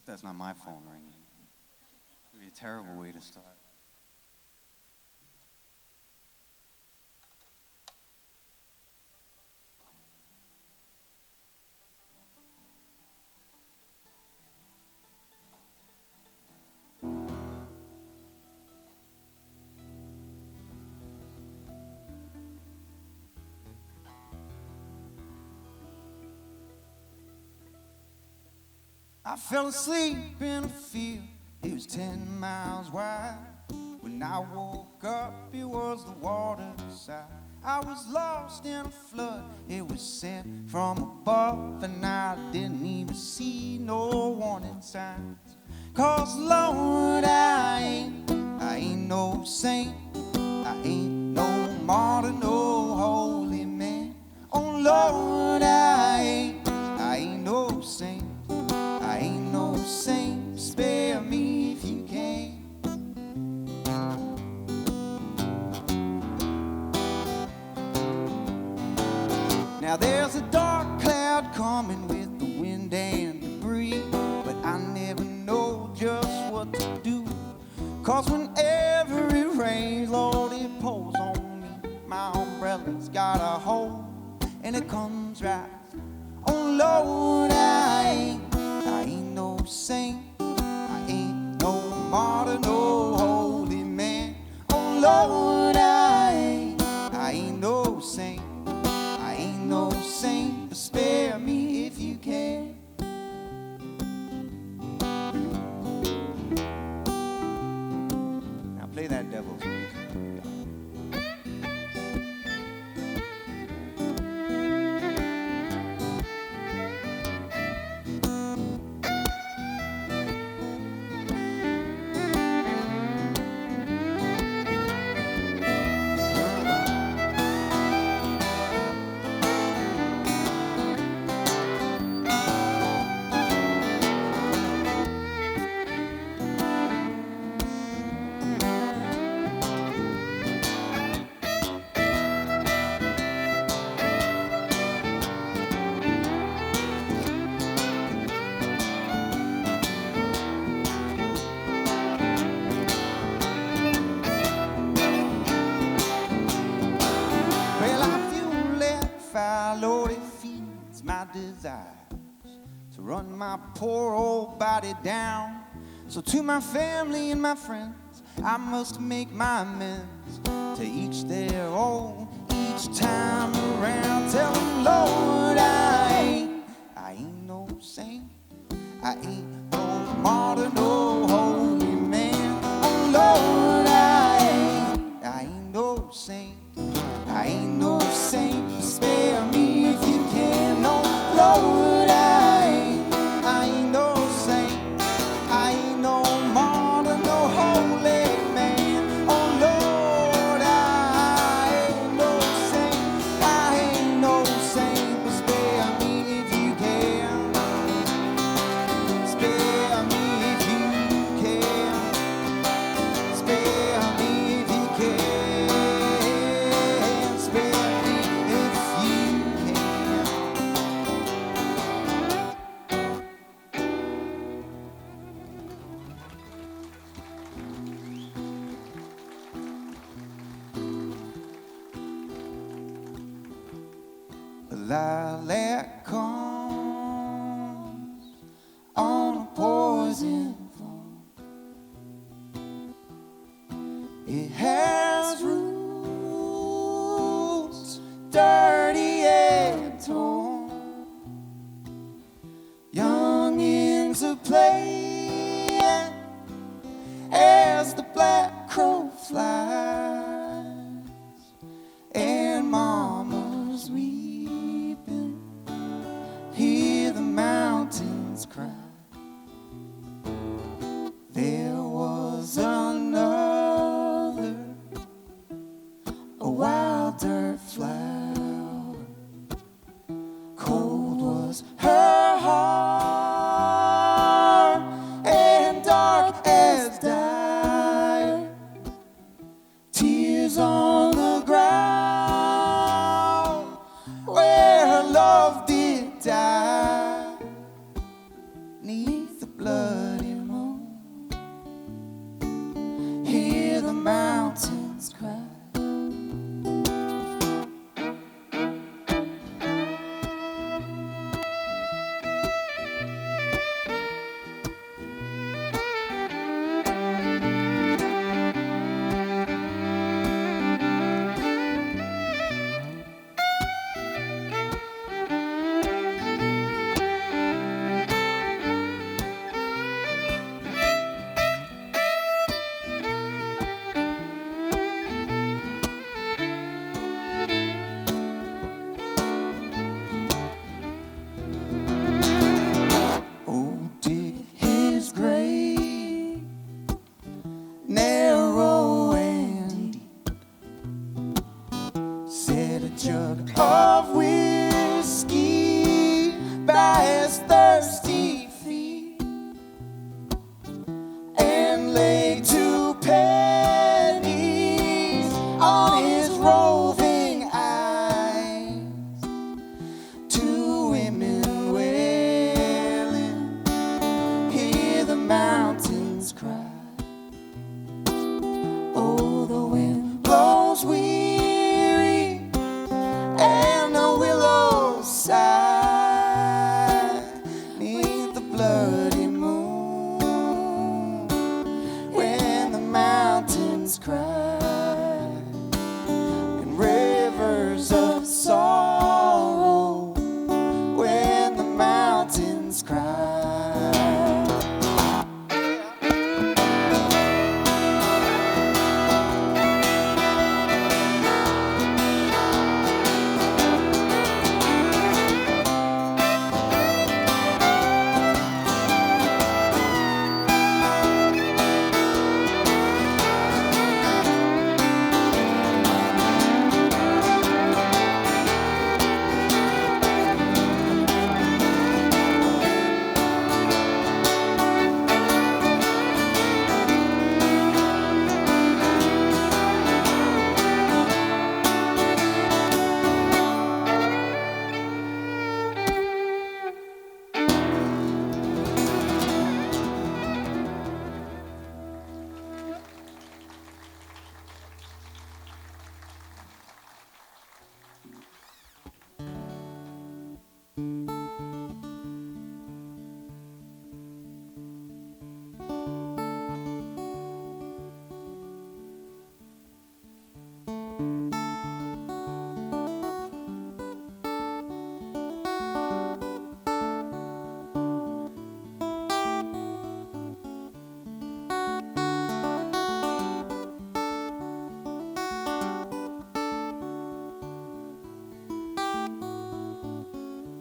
hope that's not my phone ringing. It would be a terrible way to start. I fell asleep in a field, it was 10 miles wide. When I woke up, it was the waterside. I was lost in a flood, it was sent from above, and I didn't even see no warning signs. 'Cause Lord, I ain't no saint, I ain't no martyr, no holy man. Oh Lord, I ain't no saint. I ain't no saint, spare me if you can. Now there's a dark cloud coming with the wind and debris, but I never know just what to do. 'Cause whenever it rains, Lord, it pours on me. My umbrella's got a hole and it comes right through. Oh Lord, I ain't no saint, I ain't no martyr, no holy man. Oh Lord, I ain't no saint, I ain't no saint, but spare me if you can. Now play that devil's music. Lord, it feeds my desires to run my poor old body down. So to my family and my friends, I must make my amends. To each their own, each time around. Tell them, Lord, I ain't no saint, I ain't no martyr, no holy man. Oh Lord, I ain't no saint, I ain't no saint, but spare me if you can. Oh Lord, I ain't no saint, I ain't no martyr, no holy man. Oh Lord, I ain't no saint, I ain't no saint, but spare me if you can. Spare me if you can. Spare me if you can. Spare me if you can. A lilac comes on a poison thorn. It has roots dirty and torn. Youngins are playing as the black crow flies, and mama's weeping, hear the mountains cry. There was another, a wild dirt flower. Cold was her heart, bloody moon, when the mountains cry and rivers of sorrow, when the mountains cry.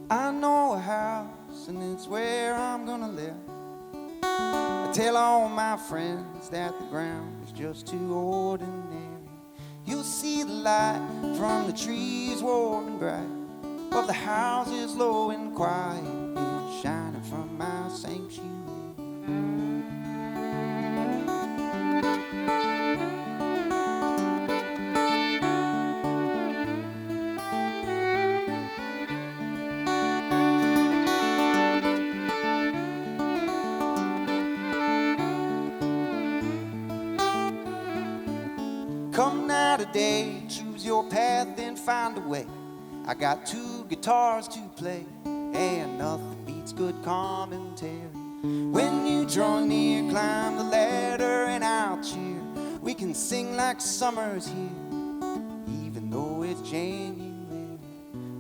I know a house and it's where I'm gonna live. I tell all my friends that the ground is just too ordinary. You'll see the light from the trees warm and bright, but the house is low and quiet. It's shining from my sanctuary. Come now today, choose your path and find a way. I got 2 guitars to play, and nothing beats good commentary. When you draw near, climb the ladder and I'll cheer. We can sing like summer's here, even though it's January.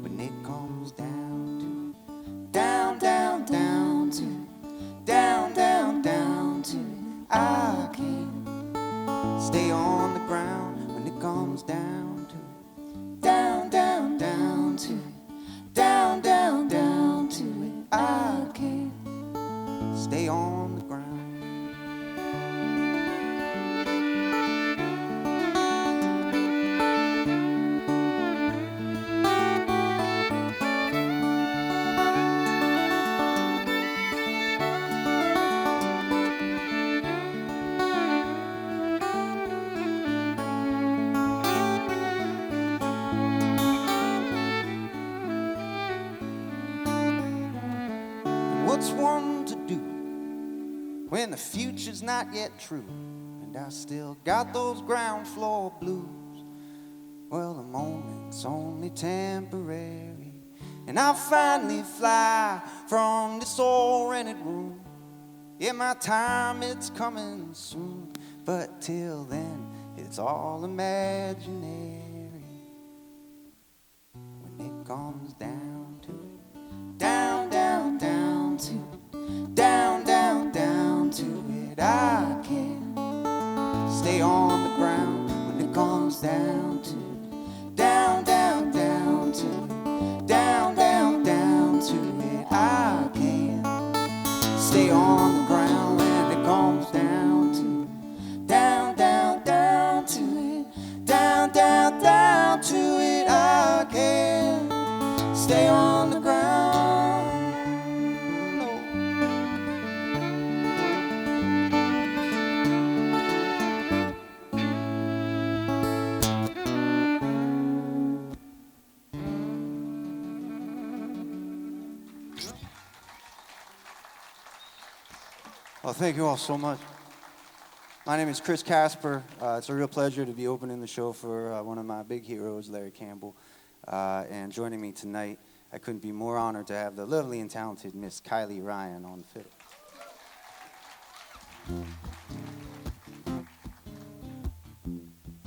When it comes down to down, down, down to down, down, down to I can't stay on the ground when it comes down to it. Down, down, down to it. Down, down, down to it. I can't stay on the ground. What's one to do when the future's not yet true, and I still got those ground floor blues? Well, the moment's only temporary, and I'll finally fly from this old rented room. Yeah, my time, it's coming soon, but till then, it's all imaginary. When it comes down to it, down, down, down to it, down, down, down to it, I can't stay on the ground. When it comes down to it, down, down, down to it, down, down, down to it, I can't stay on the ground. When it comes down to it, down, down, down to it, down, down, down to it, I can't stay on the ground. Well, thank you all so much. My name is Kasper. It's a real pleasure to be opening the show for one of my big heroes, Larry Campbell. And joining me tonight I couldn't be more honored to have the lovely and talented Miss Kylie Ryan on the fiddle.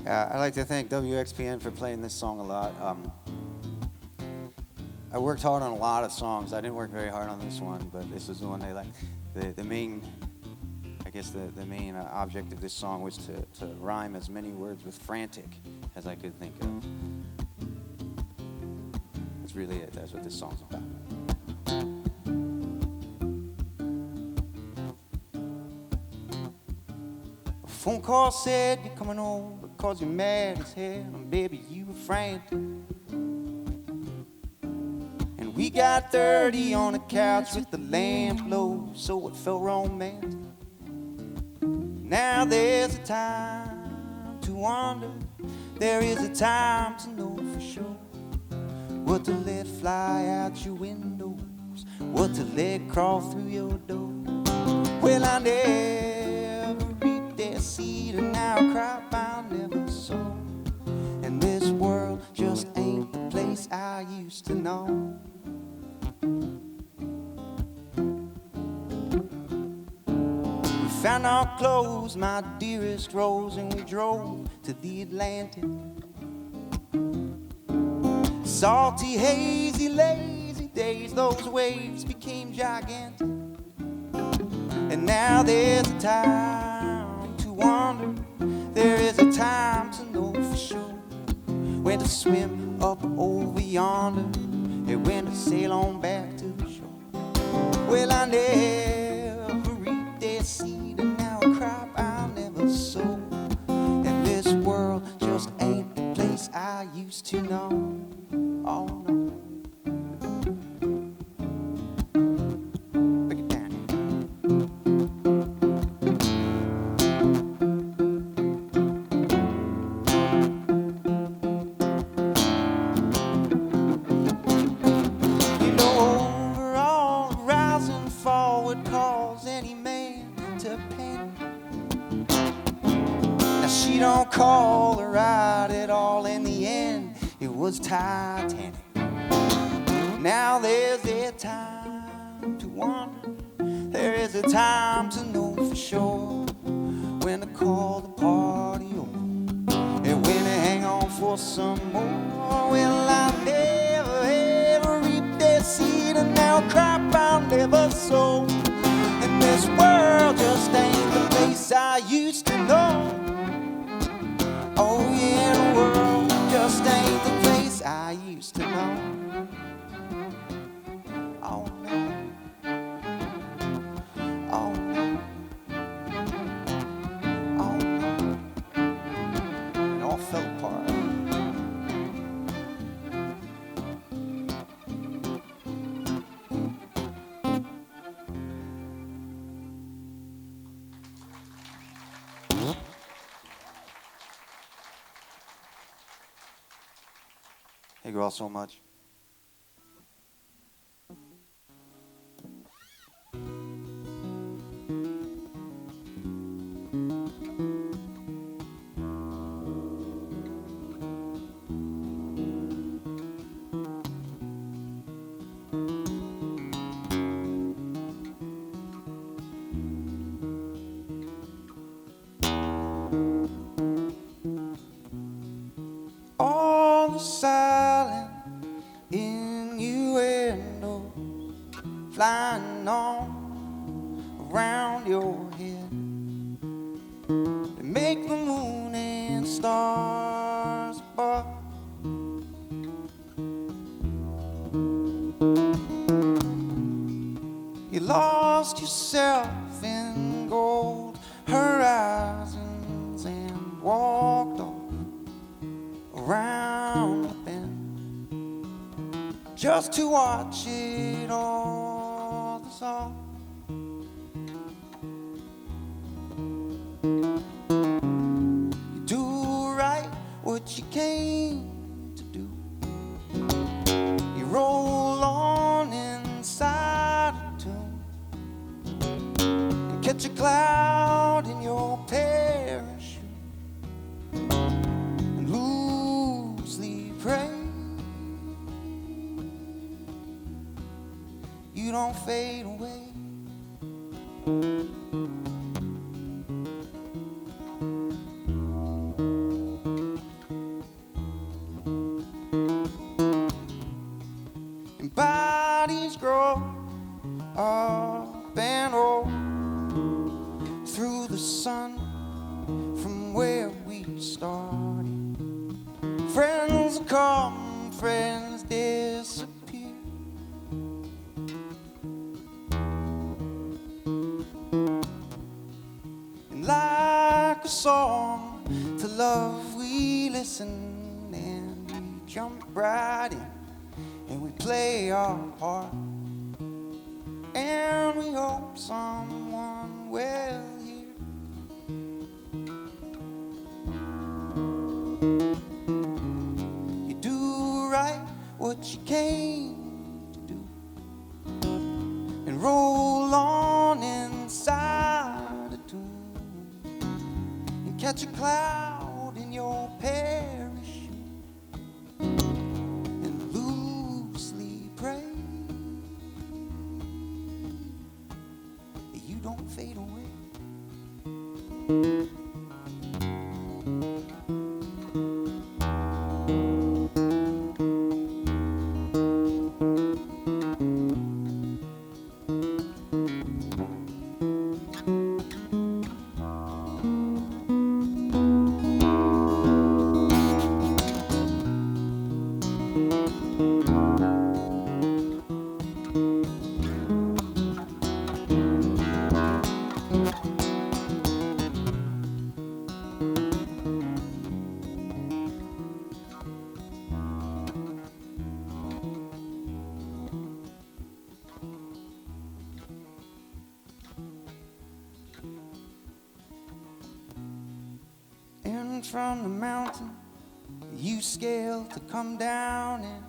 I'd like to thank WXPN for playing this song a lot. I worked hard on a lot of songs. I didn't work very hard on this one, but this was the one they liked. The main, I guess the main object of this song was to rhyme as many words with frantic as I could think of. That's really it. That's what this song's about. A phone call said you're coming home because you're mad as hell, and baby, you were frantic. And we got 30 on the couch with the lamp low, so it felt romantic. Now there's a time to wonder, there is a time to know for sure what to let fly out your windows, what to let crawl through your door. Well, I never reaped that seed, and now I crop I never sow. And this world just ain't the place I used to know. We found our clothes, my dearest rose, and we drove to the Atlantic. Salty, hazy, lazy days, those waves became gigantic. And now there's a time to wonder, there is a time to know for sure when to swim up over yonder and when to sail on back to the shore. Well, I never reaped that seed, and now a crop I'll never sow. And this world just ain't the place I used to know. Oh no. Break it down. You know, overall, the rise and fall would cause any man to panic. Now she don't call her right at all. In the end, it was Titanic. Now there's a time to wonder, there is a time to know for sure when to call the party over and when to hang on for some more. Well, I never ever reaped that seed, and now a crop I'll never sow. And this world just ain't the place I used to know. Oh yeah, the world just ain't the place I used to know. Oh no. Oh no. Oh no. It all fell apart. Thank you all so much. All the silent innuendos flying on around your head, they make the moon and stars above. You lost yourself in gold horizons and walked off around the bend just to watch it all dissolve. You do right what you came to do. You roll on inside a tomb and catch a cloud in your parachute and loosely pray fade away. And bodies grow up and old through the sun from where we started. Friends come, friends disappear. And like a song to love, we listen and we jump right in and we play our part. And we hope someone will hear. You do right what you came to do and roll on inside a tune and catch a cloud in your parachute and loosely pray that you don't fade away. And from the mountain you scale to come down and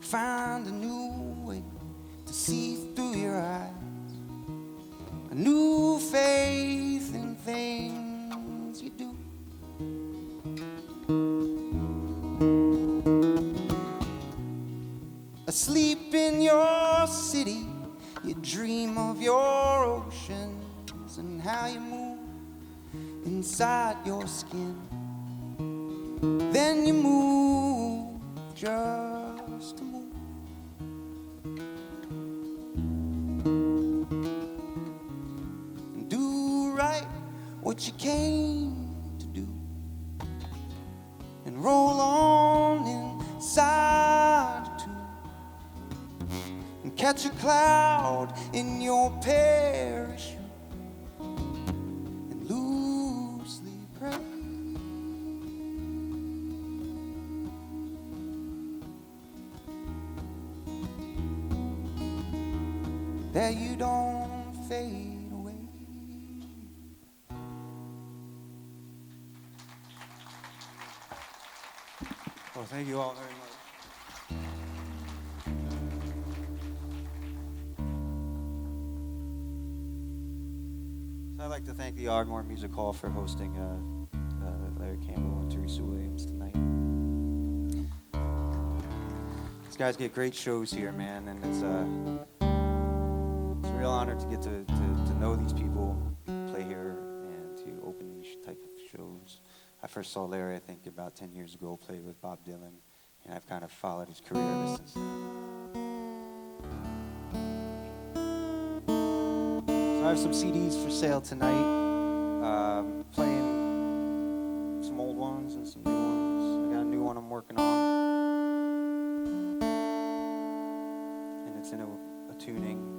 find a new way to see through your eyes, a new faith in things you do. Asleep in your city, you dream of your oceans and how you move inside your skin. Then you move just to move. And do right what you came to do. And roll on inside a tube. And catch a cloud in your parachute. That you don't fade away. Well, thank you all very much. So I'd like to thank the Ardmore Music Hall for hosting Larry Campbell and Teresa Williams tonight. These guys get great shows here, man, and it's a real honor to get to know these people, play here, and to open these type of shows. I first saw Larry, I think, about 10 years ago, play with Bob Dylan, and I've kind of followed his career ever since then. So I have some CDs for sale tonight, playing some old ones and some new ones. I got a new one I'm working on, and it's in a tuning.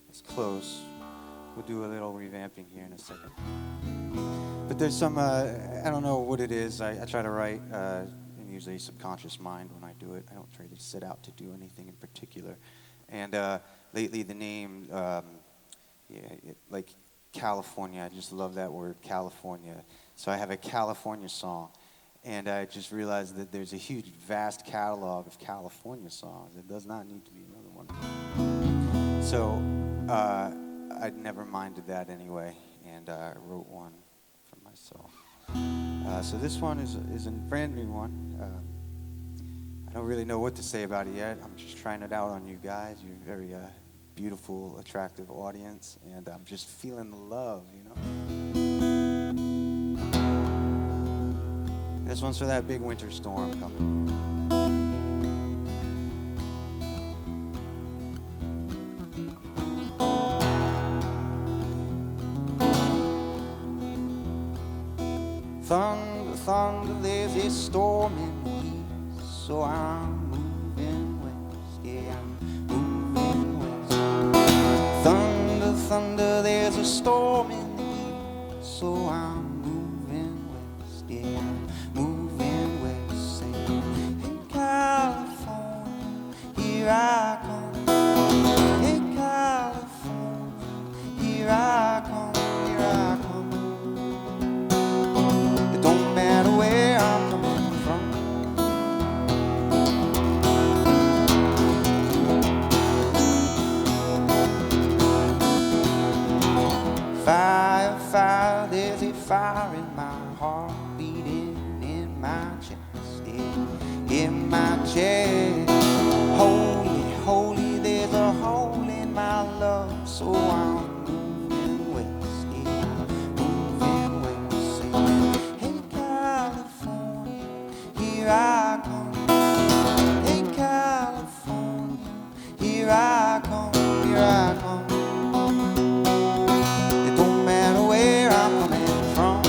It's close. We'll do a little revamping here in a second. But there's some, I don't know what it is. I try to write in usually subconscious mind when I do it. I don't try to set out to do anything in particular. And lately the name, like California, I just love that word, California. So I have a California song. And I just realized that there's a huge, vast catalog of California songs. It does not need to be another one. So I'd never minded that anyway, and I wrote one for myself. So this one is a brand new one. I I don't really know what to say about it yet. I'm just trying it out on you guys. You're a very beautiful, attractive audience, and I'm just feeling the love, you know? This one's for that big winter storm coming. Thunder, thunder, there's a storm in the east, so I'm moving west, yeah, I'm moving west. Thunder, thunder, there's a storm in the east, so I'm moving west, yeah, I'm moving west. Saying, hey, California, here I come. Hey, California, here I come, here I come. Where I'm coming from. Fire, fire, there's a fire in my heart, beating in my chest, yeah, in my chest. Holy, holy, there's a hole in my love, so I'm moving west, yeah, moving west. Saying, here I come, hey California, here I come, here I come. It don't matter where I'm coming from.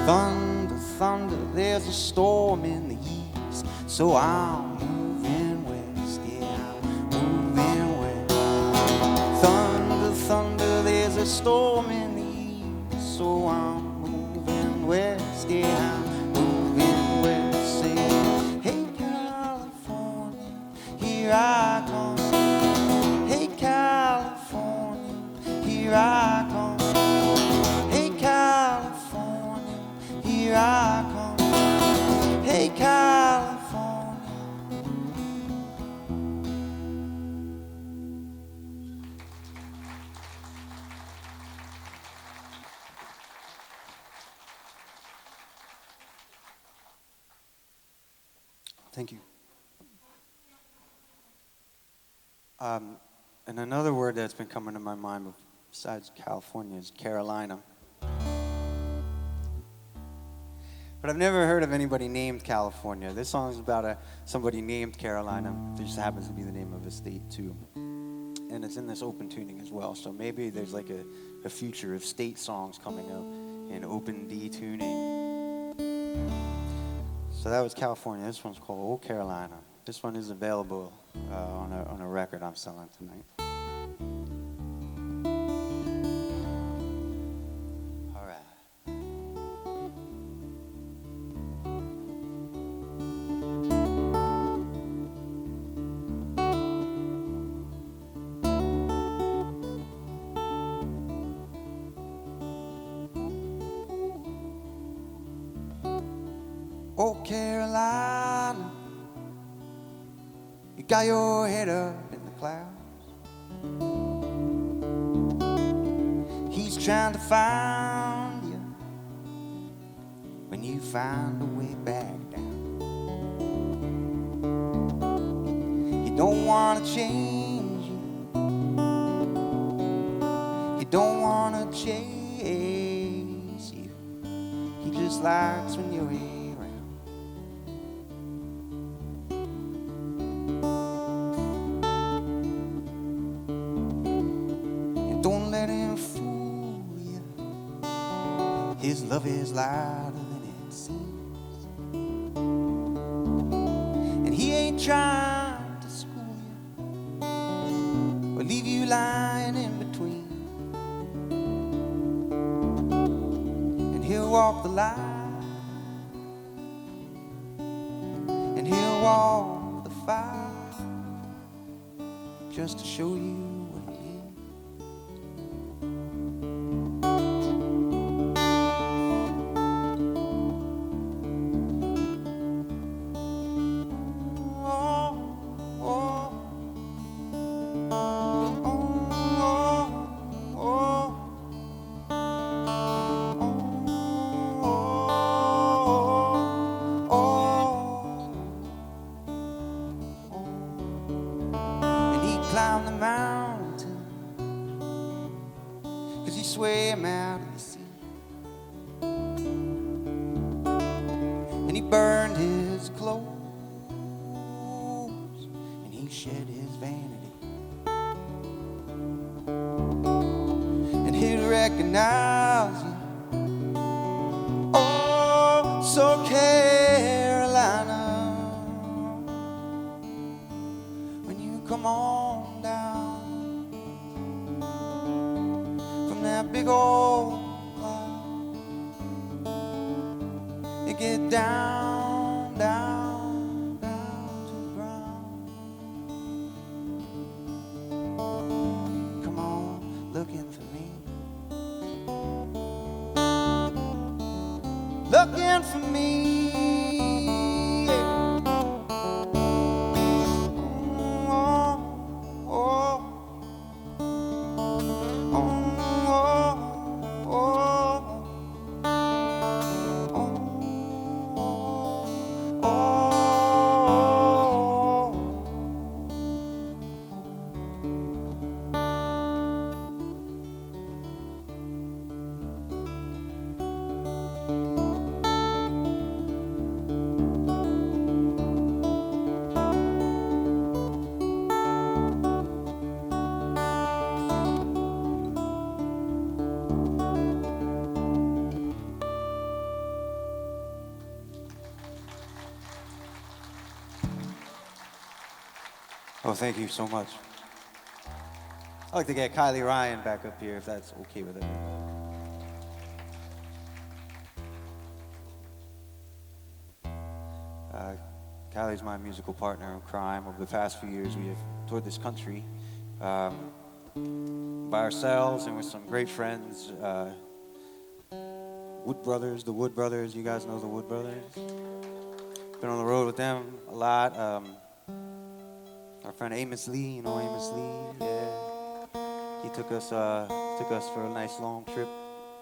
Thunder, thunder, there's a storm in the east, so I'm moving west, yeah, I'm moving west. Thunder, thunder, there's a storm in the east, so I'm moving west, yeah, I'm moving west. Saying, hey California, here I come. Hey California, here I come. Hey California, here I come. Hey California. Thank you. And another word that's been coming to my mind besides California is Carolina. But I've never heard of anybody named California. This song is about somebody named Carolina. It just happens to be the name of a state too. And it's in this open tuning as well. So maybe there's like a future of state songs coming out in open D tuning. So that was California. This one's called Old Carolina. This one is available on a record I'm selling tonight. Oh, Carolina, you got your head up in the clouds. He's trying to find you when you find a way back down. You don't want to change you. He don't want to chase you. He just likes when you're here. His love is louder than it seems, and he ain't trying to school you or leave you lying walk the line, and he'll walk the fire, just to show you what I mean. Climb the mountain, 'cause he swam out of the sea, and he burned his clothes, and he shed his vanity, and he'd recognize you. Oh, so Carolina, when you come on that big old cloud, you get down, down, down to the ground. Come on, looking for me, looking for me. Oh, thank you so much. I'd like to get Kylie Ryan back up here, if that's okay with it. Kylie's my musical partner in crime. Over the past few years, we have toured this country by ourselves and with some great friends. Wood Brothers, the Wood Brothers. You guys know the Wood Brothers? Been on the road with them a lot. Our friend Amos Lee, you know Amos Lee? Yeah. He took us for a nice long trip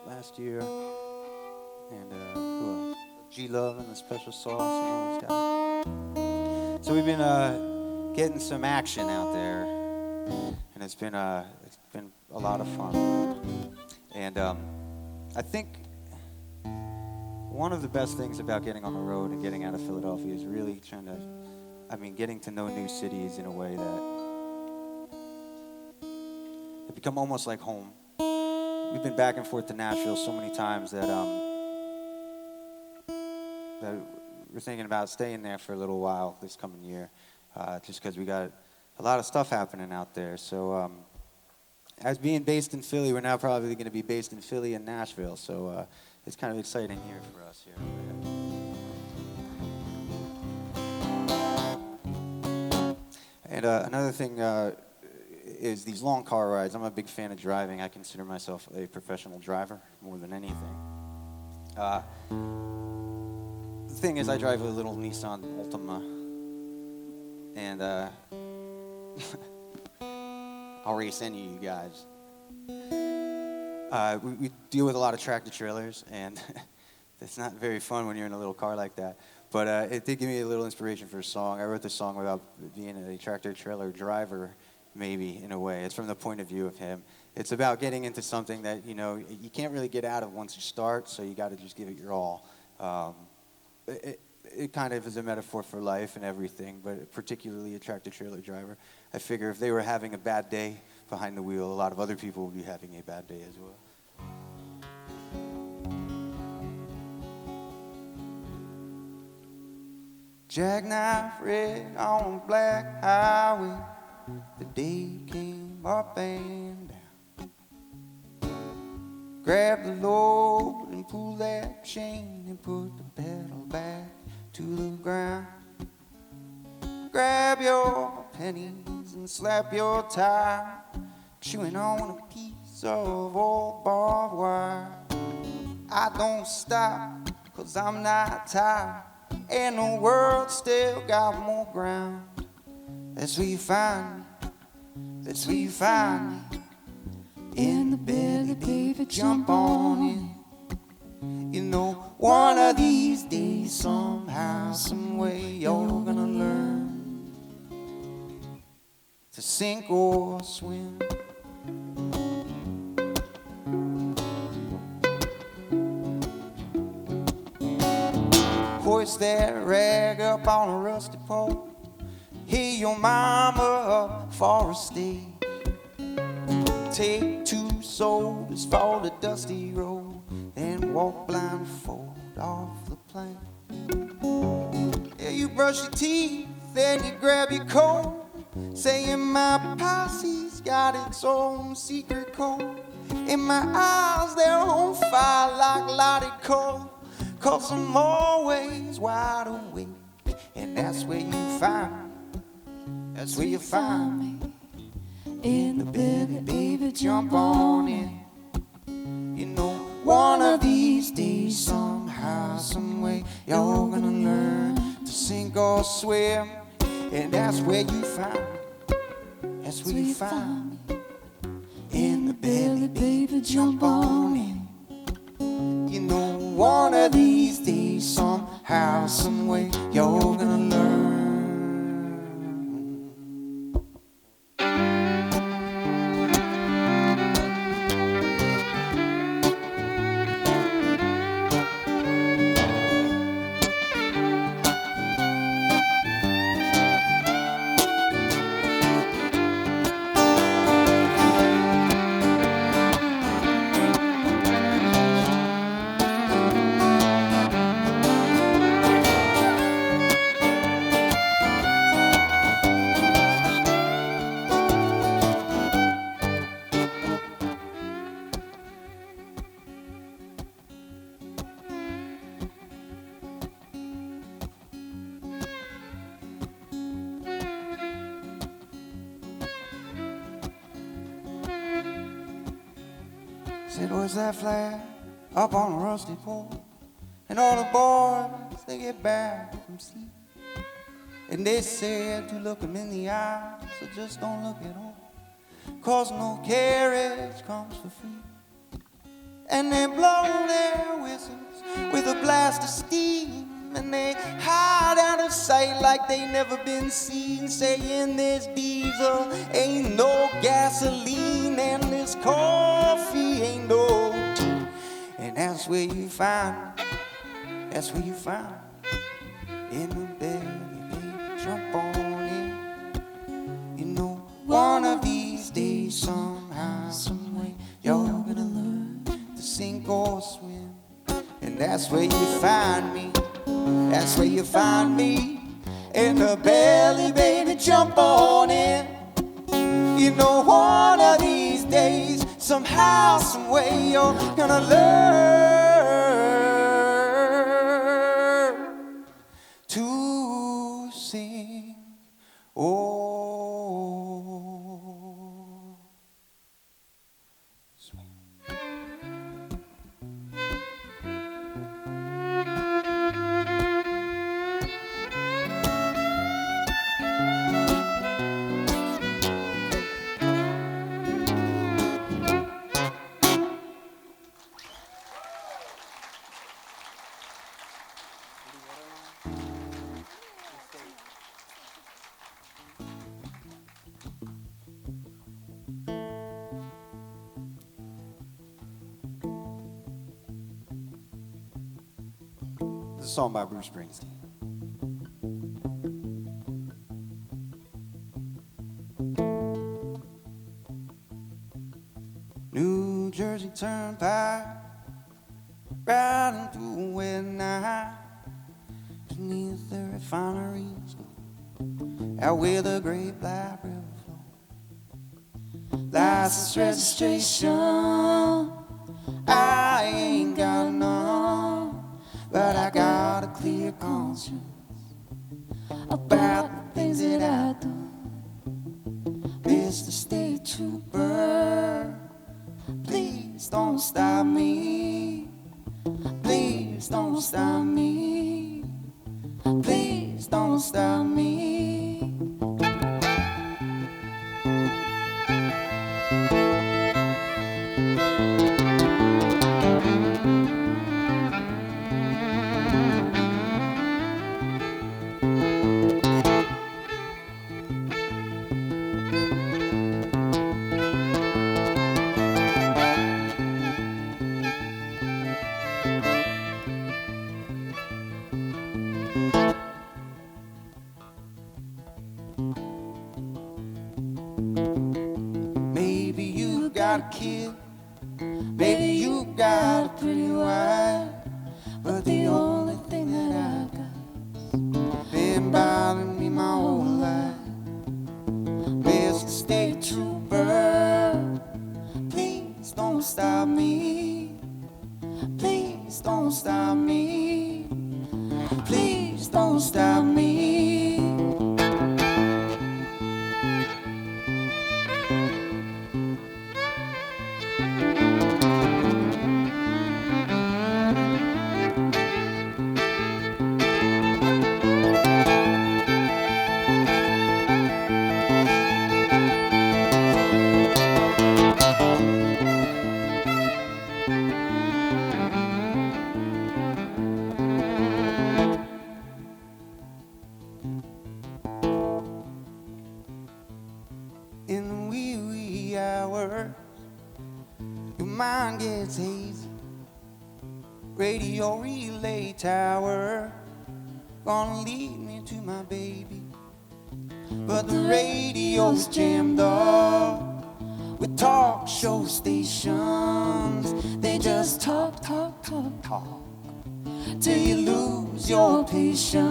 last year. And who else? G-Love and the Special Sauce and all those guys. So we've been getting some action out there, and it's been a lot of fun. And I think one of the best things about getting on the road and getting out of Philadelphia is really getting to know new cities in a way that they become almost like home. We've been back and forth to Nashville so many times that we're thinking about staying there for a little while this coming year, just because we got a lot of stuff happening out there. So as being based in Philly, we're now probably going to be based in Philly and Nashville. So it's kind of exciting here for us here. And another thing is these long car rides. I'm a big fan of driving. I consider myself a professional driver more than anything. The thing is, I drive a little Nissan Altima, and I'll race any of you guys. We deal with a lot of tractor trailers, and it's not very fun when you're in a little car like that. But it did give me a little inspiration for a song. I wrote this song about being a tractor trailer driver, maybe, in a way. It's from the point of view of him. It's about getting into something that, you know, you can't really get out of once you start, so you got to just give it your all. It kind of is a metaphor for life and everything, but particularly a tractor trailer driver. I figure if they were having a bad day behind the wheel, a lot of other people would be having a bad day as well. Jackknife rig on a black highway, the day came up and down. Grab the load and pull that chain and put the pedal back to the ground. Grab your pennies and slap your tie, chewing on a piece of old barbed wire. I don't stop, 'cause I'm not tired, and the world still got more ground. That's where you find me, that's where you find me. In the belly, baby, jump on in. You know, one of these days, somehow, some way, you're gonna learn to sink or swim. Hoist that rag up on a rusty pole. Hear your mama up for a stay. Take 2 sodas for the dusty road, then walk blindfold off the plank. Yeah, you brush your teeth, then you grab your coat, saying my posse's got its own secret code. In my eyes, they're on fire like lighted coal, 'cause I'm always wide awake, and that's where you find me, that's where you find me. In the belly, baby, jump on in. You know, one of these days, somehow, some way, you're gonna learn to sink or swim, and that's where you find me, that's where you find me. In the belly, baby, jump on in. You know, one of these days, somehow, some way, you're gonna learn. Said, where's that flag up on a rusty pole? And all the boys, they get back from sleep, and they said to look them in the eye, so just don't look at all, 'cause no carriage comes for free. And they blow their whistles with a blast of steam, and they hide out of sight like they never been seen, saying this diesel ain't no gasoline, and this coffee ain't no tea. And that's where you find me, that's where you find me. In the belly, baby, jump on in. You know, one of these days, somehow, some way, you're gonna learn to sink or swim, and that's where you find me, that's where you find me. In the belly, baby, jump on in. You know, one of these days, somehow, some way, you're gonna learn to sing or swim. This is a song by Bruce Springsteen. New Jersey Turnpike, riding through a wet night, beneath the refineries, out where the great Black River flows. License registration, I stop me. Please don't stop me. Please don't stop me. Maybe you got a kid, maybe you got a pretty wife, but the only thing that I got been bothering me my whole life. Mr. State Trooper, please don't stop me. Please don't stop me. Please don't stop me. In the wee wee hours, your mind gets hazy. Radio relay tower, gonna lead me to my baby. But the radio's jammed up with talk show stations. They just talk, talk, talk, talk till you lose your patience.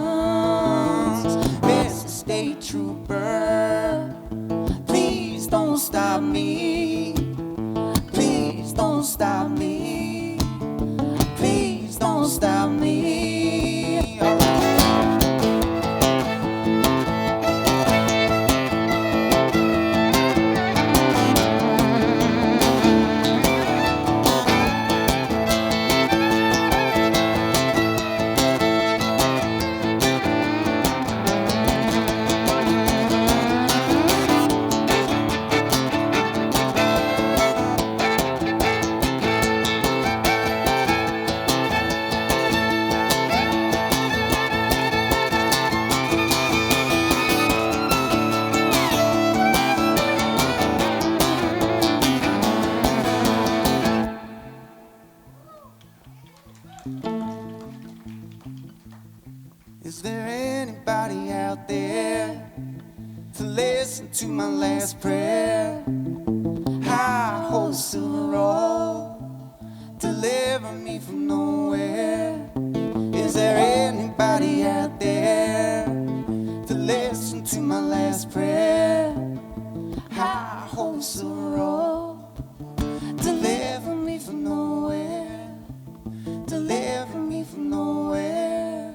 Mr. State Trooper, please don't stop me. Please don't stop me. Please don't stop me. Is there anybody out there to listen to my last prayer? High hold silver roll, deliver me from nowhere. Is there anybody out there to listen to my last prayer? High hold silver roll, deliver me from nowhere. Deliver me from nowhere.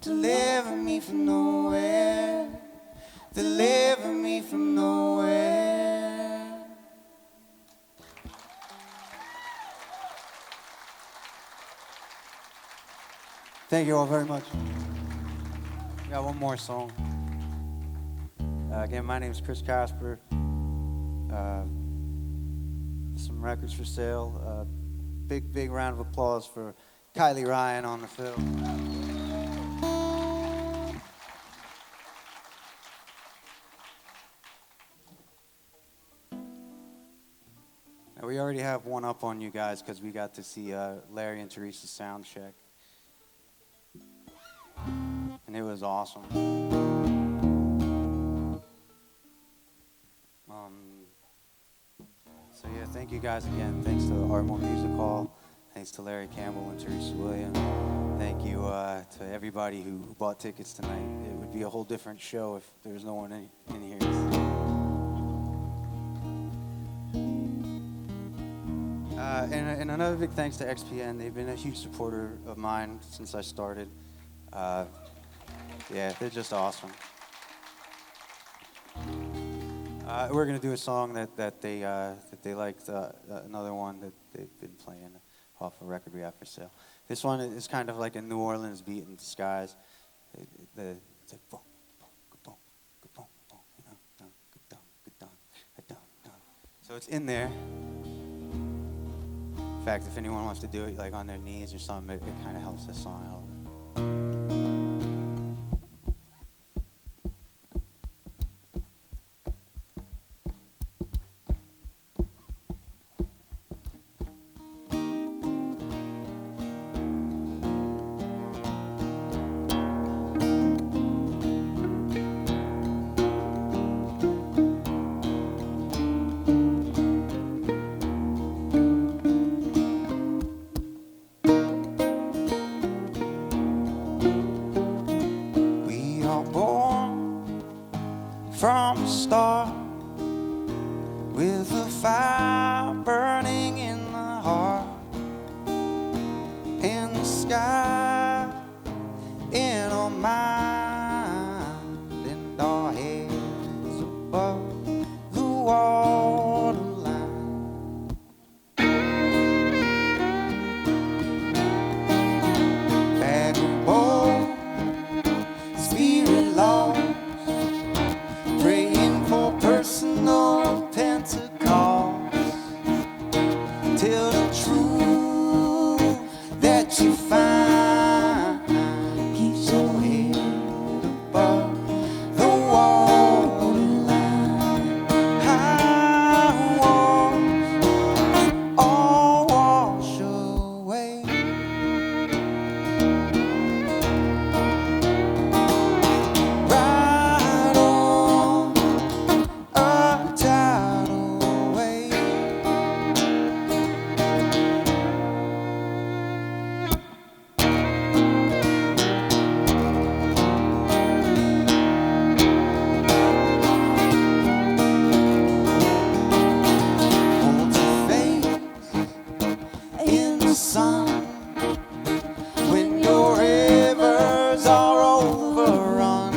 Deliver me from nowhere. Deliver me from nowhere. Thank you all very much. We got one more song. Again, my name is Chris Kasper. Some records for sale. Big round of applause for Kylie Ryan on the fill. Now, we already have one up on you guys because we got to see Larry and Teresa's sound check. And it was awesome. So yeah, thank you guys again. Thanks to Ardmore Music Hall. Thanks to Larry Campbell and Teresa Williams. Thank you to everybody who bought tickets tonight. It would be a whole different show if there was no one in here. And another big thanks to XPN. They've been a huge supporter of mine since I started. Yeah, they're just awesome. We're gonna do a song that they liked, another one that they've been playing off a record we have for sale. This one is kind of like a New Orleans beat in disguise. It's like boom, boom, boom, boom, boom, you know, dun, dun, dun, dun, dun. So it's in there. In fact, if anyone wants to do it like on their knees or something, it kind of helps this song out. From the start, with a fire burning in the heart, in the sky, in our mind, and our heads above the waterline. Vagabond, spirit lost, praying for personal Pentecost, till the truth that you find keeps your head above the waterline. High walls all wash away. Right on a tidal wave. Hold your face in the sun when your rivers are overrun.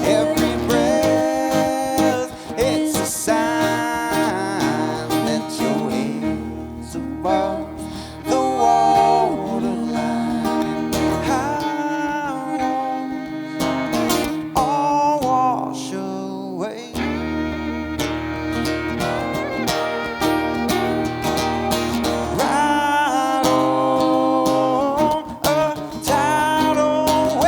Every breath, it's a sign that your head's above the waterline. High walls all wash away. Right on a tidal wave.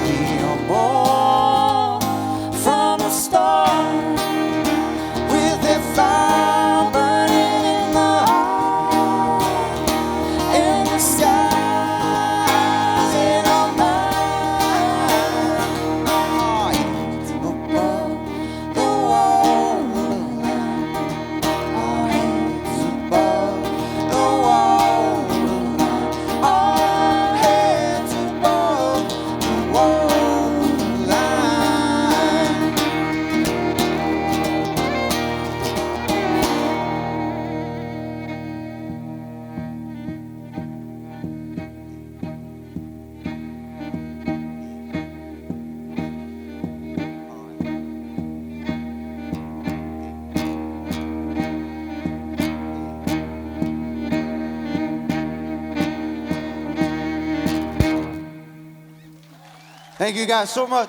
We are born from the start, with a fire burning in the heart, and the skies in our mind. Our heads above the waterline. Our heads above the waterline. Our heads above the waterline. Thank you guys so much.